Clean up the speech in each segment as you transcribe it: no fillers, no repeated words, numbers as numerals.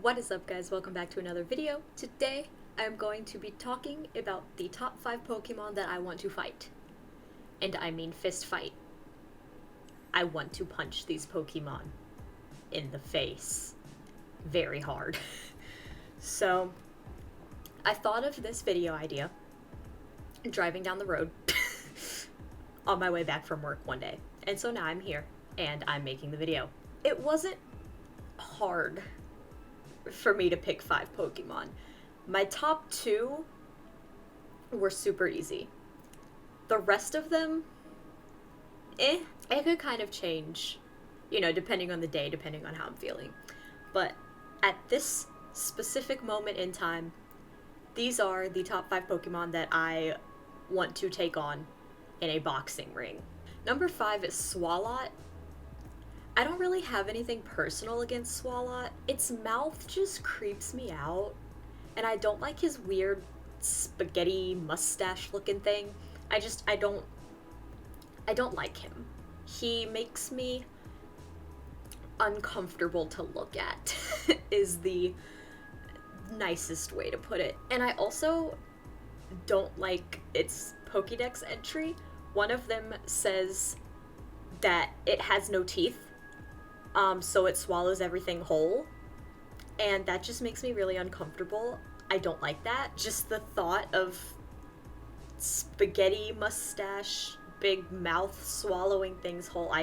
What is up, guys? Welcome back to another video. Today I'm going to be talking about the top 5 Pokemon that I want to fight. And I mean fist fight. I want to punch these Pokemon in the face very hard. So I thought of this video idea driving down the road on my way back from work one day. And so now I'm here and I'm making the video. It wasn't hard for me to pick 5 Pokemon. My top 2 were super easy. The rest of them, it could kind of change, depending on the day, depending on how I'm feeling. But at this specific moment in time, these are the top 5 Pokemon that I want to take on in a boxing ring. Number 5 is Swalot. I don't really have anything personal against Swalot. Its mouth just creeps me out, and I don't like his weird spaghetti mustache looking thing. I don't like him. He makes me uncomfortable to look at is the nicest way to put it. And I also don't like its Pokédex entry. One of them says that it has no teeth. So it swallows everything whole, and that just makes me really uncomfortable. I don't like that. Just the thought of spaghetti mustache, big mouth swallowing things whole,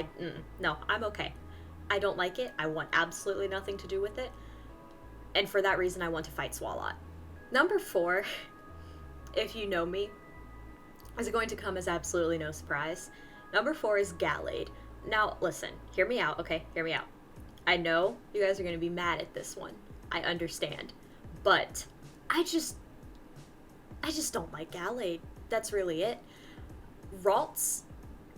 no, I'm okay. I don't like it. I want absolutely nothing to do with it, and for that reason I want to fight Swalot. Number 4, if you know me, is going to come as absolutely no surprise. Number 4 is Gallade. Now, listen, hear me out, okay? Hear me out. I know you guys are going to be mad at this one. I understand. But I just don't like Gallade. That's really it. Ralts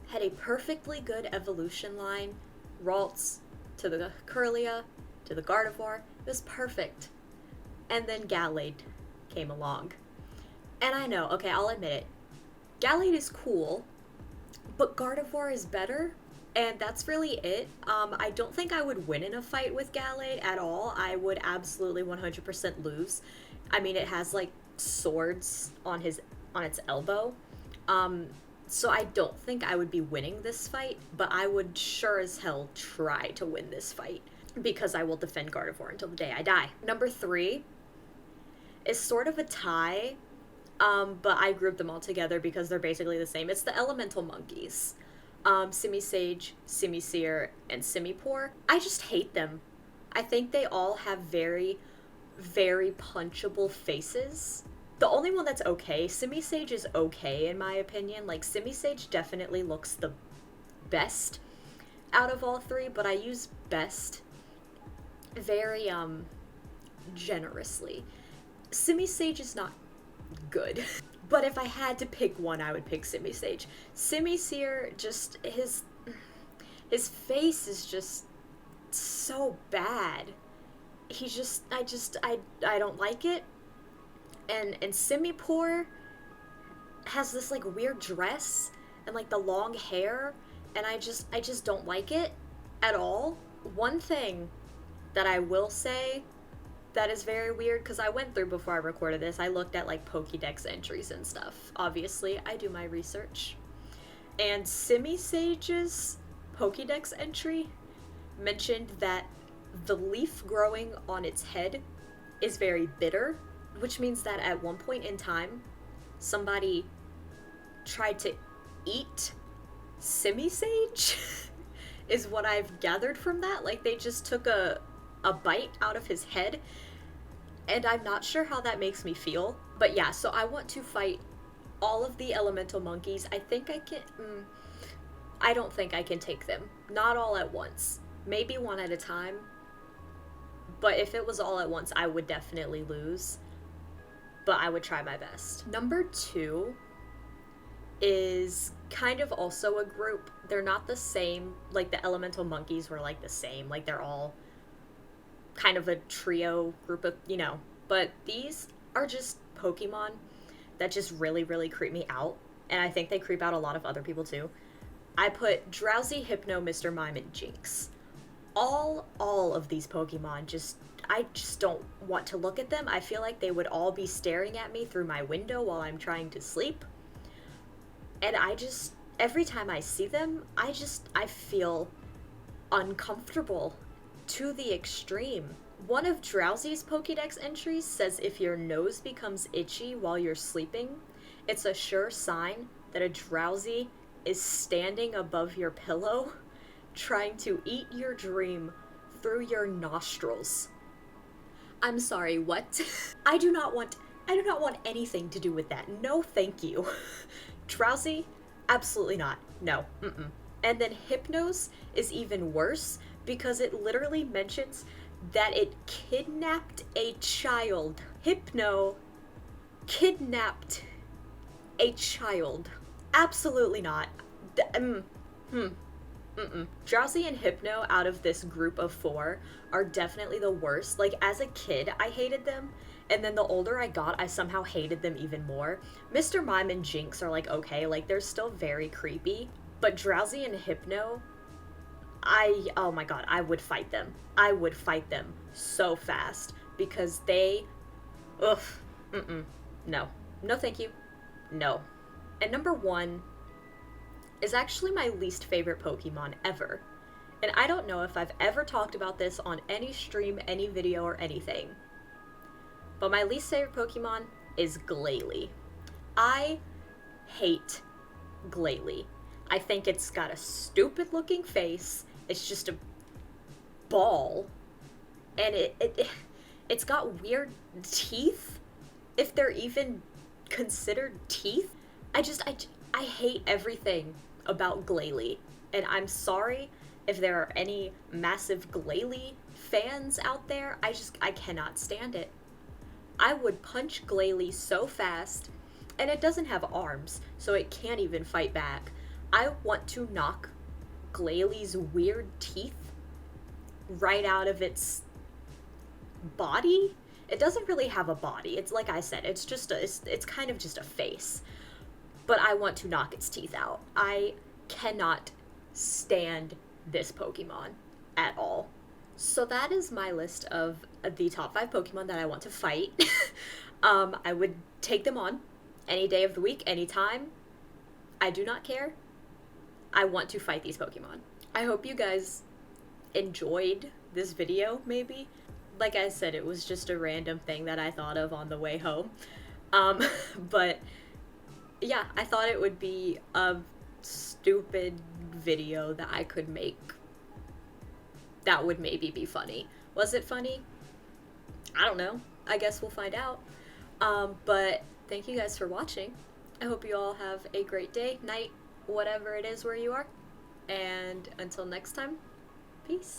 had a perfectly good evolution line. Ralts to the Kirlia, to the Gardevoir. It was perfect. And then Gallade came along. And I know, okay, I'll admit it. Gallade is cool, but Gardevoir is better. And that's really it. I don't think I would win in a fight with Gallade at all. I would absolutely 100% lose. I mean, it has like swords on its elbow. So I don't think I would be winning this fight, but I would sure as hell try to win this fight because I will defend Gardevoir until the day I die. Number 3 is sort of a tie, but I grouped them all together because they're basically the same. It's the Elemental Monkeys. Simisage, Simisear, and Simipour. I just hate them. I think they all have very, very punchable faces. The only one that's okay, Simisage is okay in my opinion. Like, Simisage definitely looks the best out of all 3, but I use best very, generously. Simisage is not good. But if I had to pick one, I would pick Simisage. Simisear, just his face is just so bad. I don't like it. And Simipour has this like weird dress and like the long hair, and I just don't like it at all. One thing that I will say that is very weird, because I went through before I recorded this, I looked at like Pokédex entries and stuff. Obviously, I do my research. And Simisage's Pokédex entry mentioned that the leaf growing on its head is very bitter, which means that at one point in time, somebody tried to eat Simisage, is what I've gathered from that. Like, they just took a bite out of his head, and I'm not sure how that makes me feel. But yeah, so I want to fight all of the Elemental Monkeys. I think I can, I don't think I can take them. Not all at once. Maybe one at a time. But if it was all at once, I would definitely lose. But I would try my best. Number 2 is kind of also a group. They're not the same. Like, the Elemental Monkeys were like the same. Like, they're all kind of a trio group of, but these are just Pokemon that just really, really creep me out, and I think they creep out a lot of other people too. I put Drowsy, Hypno, Mr. Mime, and Jinx. All of these Pokemon just I just don't want to look at them. I feel like they would all be staring at me through my window while I'm trying to sleep. And every time I see them, I feel uncomfortable to the extreme. One of Drowsy's Pokédex entries says if your nose becomes itchy while you're sleeping, it's a sure sign that a Drowsy is standing above your pillow, trying to eat your dream through your nostrils. I'm sorry, what? I do not want anything to do with that. No, thank you. Drowsy? Absolutely not. No. Mm-mm. And then Hypnos is even worse because it literally mentions that it kidnapped a child. Hypno kidnapped a child. Absolutely not. Drowsy and Hypno out of this group of 4 are definitely the worst. Like, as a kid, I hated them, and then the older I got, I somehow hated them even more. Mr. Mime and Jinx are, like, okay, like, they're still very creepy, but Drowsy and Hypno, oh my god, I would fight them. I would fight them so fast, because they, no. No thank you. No. And number 1 is actually my least favorite Pokemon ever. And I don't know if I've ever talked about this on any stream, any video, or anything. But my least favorite Pokemon is Glalie. I hate Glalie. I think it's got a stupid looking face. It's just a ball. And it's got weird teeth, if they're even considered teeth. I hate everything about Glalie, and I'm sorry if there are any massive Glalie fans out there. I cannot stand it. I would punch Glalie so fast, and it doesn't have arms, so it can't even fight back. I want to knock Glalie's weird teeth right out of its body. It doesn't really have a body. It's like I said, it's kind of just a face. But I want to knock its teeth out. I cannot stand this Pokemon at all. So that is my list of the top 5 Pokemon that I want to fight. I would take them on any day of the week, anytime. I do not care. I want to fight these Pokemon. I hope you guys enjoyed this video, maybe. Like I said, it was just a random thing that I thought of on the way home. But yeah, I thought it would be a stupid video that I could make that would maybe be funny. Was it funny? I don't know. I guess we'll find out. But thank you guys for watching. I hope you all have a great day, night, whatever it is where you are. And until next time, peace.